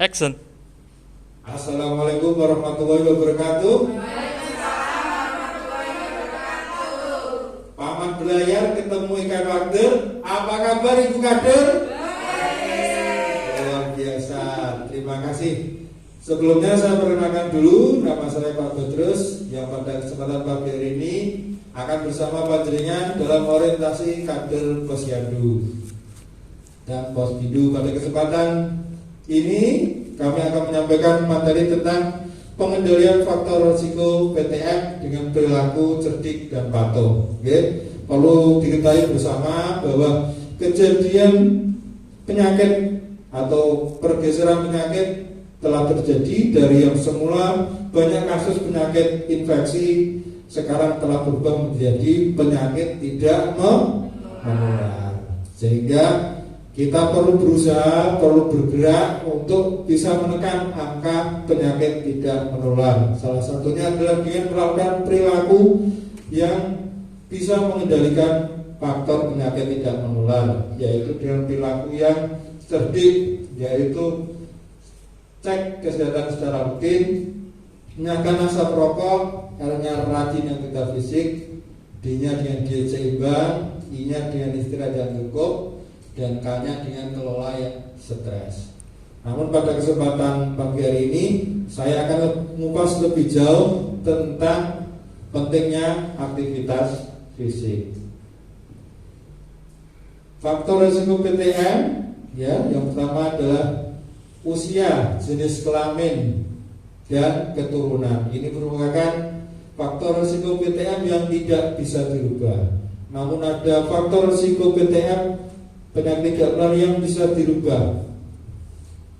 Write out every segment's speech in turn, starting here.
Action. Assalamualaikum warahmatullahi wabarakatuh. Paman belayar ketemu ikan wakder. Apa kabar Ibu Kader? Luar biasa. Terima kasih. Sebelumnya saya perkenalkan dulu, nama saya Pak Bedrus, yang pada kesempatan pagi hari ini akan bersama panjenengan dalam orientasi kader Posyandu dan Posbindu. Pada kesempatan ini kami akan menyampaikan materi tentang pengendalian faktor risiko PTM dengan perilaku cerdik dan patuh. Oke. Perlu diketahui bersama bahwa kejadian penyakit atau pergeseran penyakit telah terjadi dari yang semula banyak kasus penyakit infeksi sekarang telah berubah menjadi penyakit tidak menular. Sehingga kita perlu berusaha, perlu bergerak untuk bisa menekan angka penyakit tidak menular. Salah satunya adalah dengan melakukan perilaku yang bisa mengendalikan faktor penyakit tidak menular, yaitu dengan perilaku yang cerdik, yaitu cek kesehatan secara rutin, menyalakan asap rokok, R-nya rajin aktivitas fisik, D-nya dengan diet seimbang, I-nya dengan istirahat yang cukup, dan K-nya dengan kelola yang stres. Namun pada kesempatan pagi hari ini saya akan mengupas lebih jauh tentang pentingnya aktivitas fisik. Faktor risiko PTM, ya, yang pertama adalah usia, jenis kelamin, dan keturunan. Ini merupakan faktor risiko PTM yang tidak bisa dirubah. Namun ada faktor risiko PTM penyakit tidak menular yang bisa dirubah.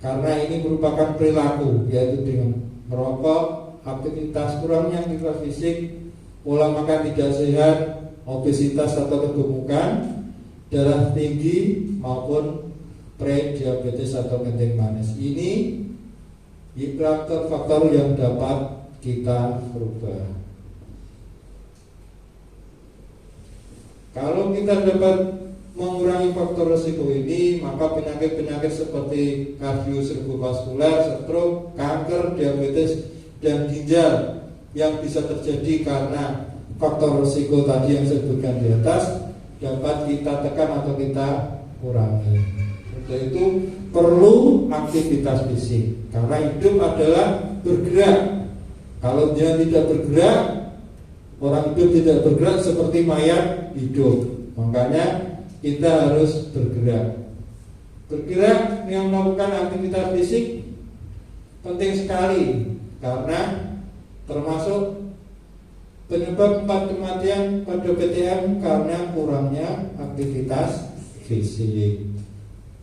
Karena ini merupakan perilaku, yaitu dengan merokok, aktivitas kurangnya aktivitas fisik, pola makan tidak sehat, obesitas atau kegemukan, darah tinggi maupun pre-diabetes atau kencing manis. Ini faktor-faktor yang dapat kita rubah. Kalau kita dapat mengurangi faktor risiko ini, maka penyakit-penyakit seperti kardioserebrovaskular, stroke, kanker, diabetes, dan ginjal yang bisa terjadi karena faktor risiko tadi yang saya sebutkan di atas dapat kita tekan atau kita kurangi. Untuk itu perlu aktivitas fisik, karena hidup adalah bergerak. Kalau dia tidak bergerak, orang hidup tidak bergerak seperti mayat hidup. Makanya kita harus bergerak. Bergerak yang melakukan aktivitas fisik penting sekali, karena termasuk penyebab 4 kematian pada PTM karena kurangnya aktivitas fisik.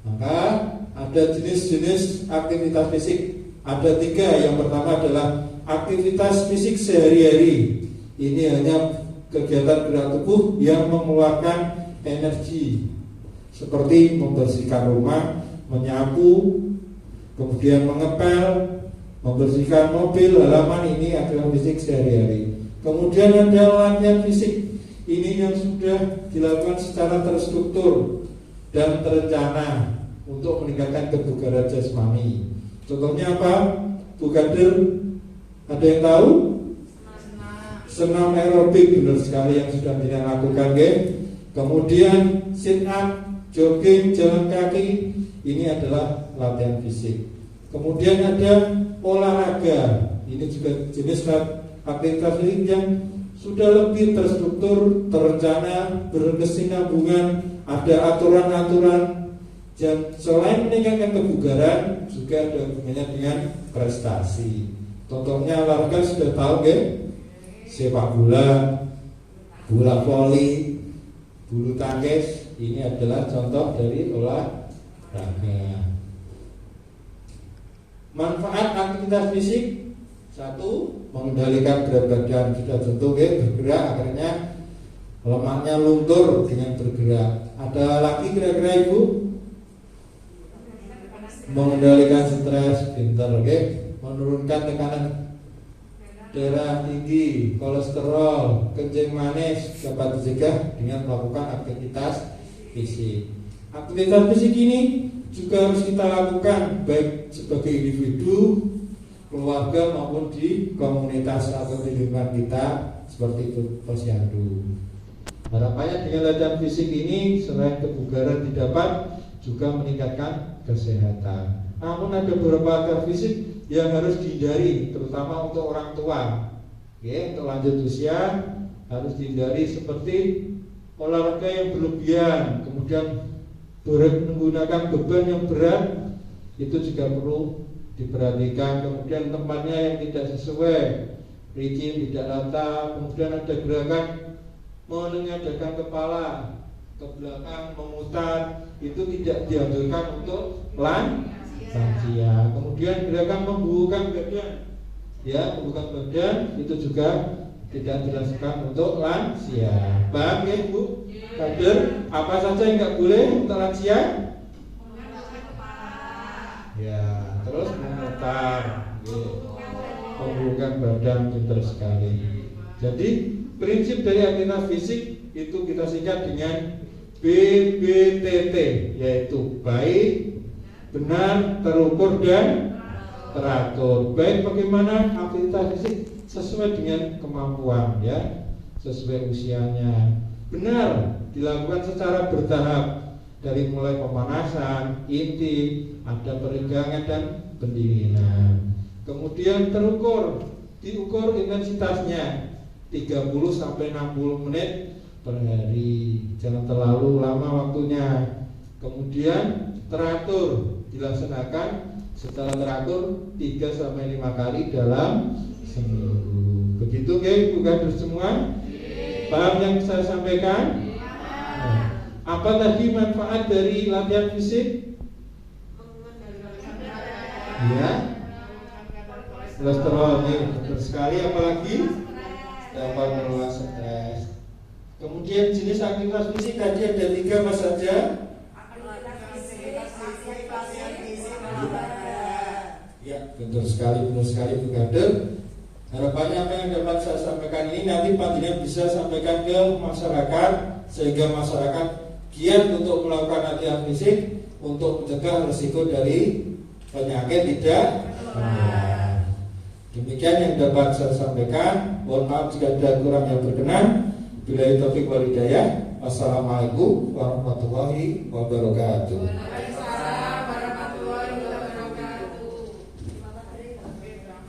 Maka ada jenis-jenis aktivitas fisik. Ada 3. Yang pertama adalah aktivitas fisik sehari-hari. Ini hanya kegiatan gerak tubuh yang mengeluarkan energi, seperti membersihkan rumah, menyapu, kemudian mengepel, membersihkan mobil, halaman. Ini adalah fisik sehari-hari. Kemudian ada latihan fisik. Ini yang sudah dilakukan secara terstruktur dan terencana untuk meningkatkan kebugaran jasmani. Contohnya apa? Bu Kader, ada yang tahu? Senam aerobik, benar sekali yang sudah kita lakukan, Kemudian sit up, jogging, jalan kaki. Ini adalah latihan fisik. Kemudian ada olahraga. Ini juga jenis aktivitas fisik yang sudah lebih terstruktur, terencana, berkesinambungan, ada aturan-aturan. Dan selain meningkatkan kebugaran, juga ada hubungannya dengan prestasi. Contohnya olahraga sudah tahu, sepak bola, bola voli, bulu tangkis. Ini adalah contoh dari olahraga. Manfaat aktivitas fisik: 1, mengendalikan berat badan. Sudah tentu bergerak, akhirnya lemaknya luntur dengan bergerak. Ada lagi kira-kira Ibu? Mengendalikan stres, pintar, menurunkan tekanan darah tinggi, kolesterol, kencing manis dapat dicegah dengan melakukan aktivitas fisik. Aktivitas fisik ini juga harus kita lakukan baik sebagai individu, keluarga maupun di komunitas atau di lingkungan kita, seperti itu Posyandu. Harapannya dengan latihan fisik ini selain kebugaran didapat, juga meningkatkan kesehatan. Namun ada beberapa latihan fisik yang harus dihindari, terutama untuk orang tua. Oke, untuk lanjut usia harus dihindari seperti olahraga yang berlebihan, kemudian menggunakan beban yang berat, itu juga perlu diperhatikan. Kemudian tempatnya yang tidak sesuai, licin, tidak rata. Kemudian ada gerakan menengadahkan kepala ke belakang, memutar, itu tidak dianjurkan untuk lansia. Kemudian gerakan membubuhkan badan, ya, membubuhkan badan itu juga tidak dilakukan untuk lansia. Paham ya Bu? Kader, apa saja yang nggak boleh untuk lansia? Ya, terus memutar, membubuhkan badan, pintar sekali. Jadi prinsip dari aktivitas fisik itu kita singkat dengan BBTT, yaitu baik, benar, terukur, dan teratur. Baik bagaimana aktivitas fisik sesuai dengan kemampuan, ya, sesuai usianya. Benar dilakukan secara bertahap, dari mulai pemanasan, inti, ada peregangan dan pendinginan. Kemudian terukur, diukur intensitasnya 30 sampai 60 menit per hari, jangan terlalu lama waktunya. Kemudian teratur, dilaksanakan secara teratur 3 sampai 5 kali dalam seminggu. Begitu guys, bukan semua. Paham yang saya sampaikan? Nah, apa tadi manfaat dari latihan fisik? Ya, kolesterol ini benar sekali, apalagi dapat mengelola stres. Kemudian jenis aktivitas fisik tadi ada 3 mas saja. Ya, betul sekali Bu Kader. Harapannya apa yang dapat saya sampaikan ini nanti panjenengan bisa sampaikan ke masyarakat, sehingga masyarakat giat untuk melakukan latihan fisik untuk mencegah risiko dari penyakit tidak menular. Demikian yang dapat saya sampaikan. Mohon maaf jika ada kurang yang berkenan. Billahi taufiq wal hidayah. Wassalamualaikum warahmatullahi wabarakatuh.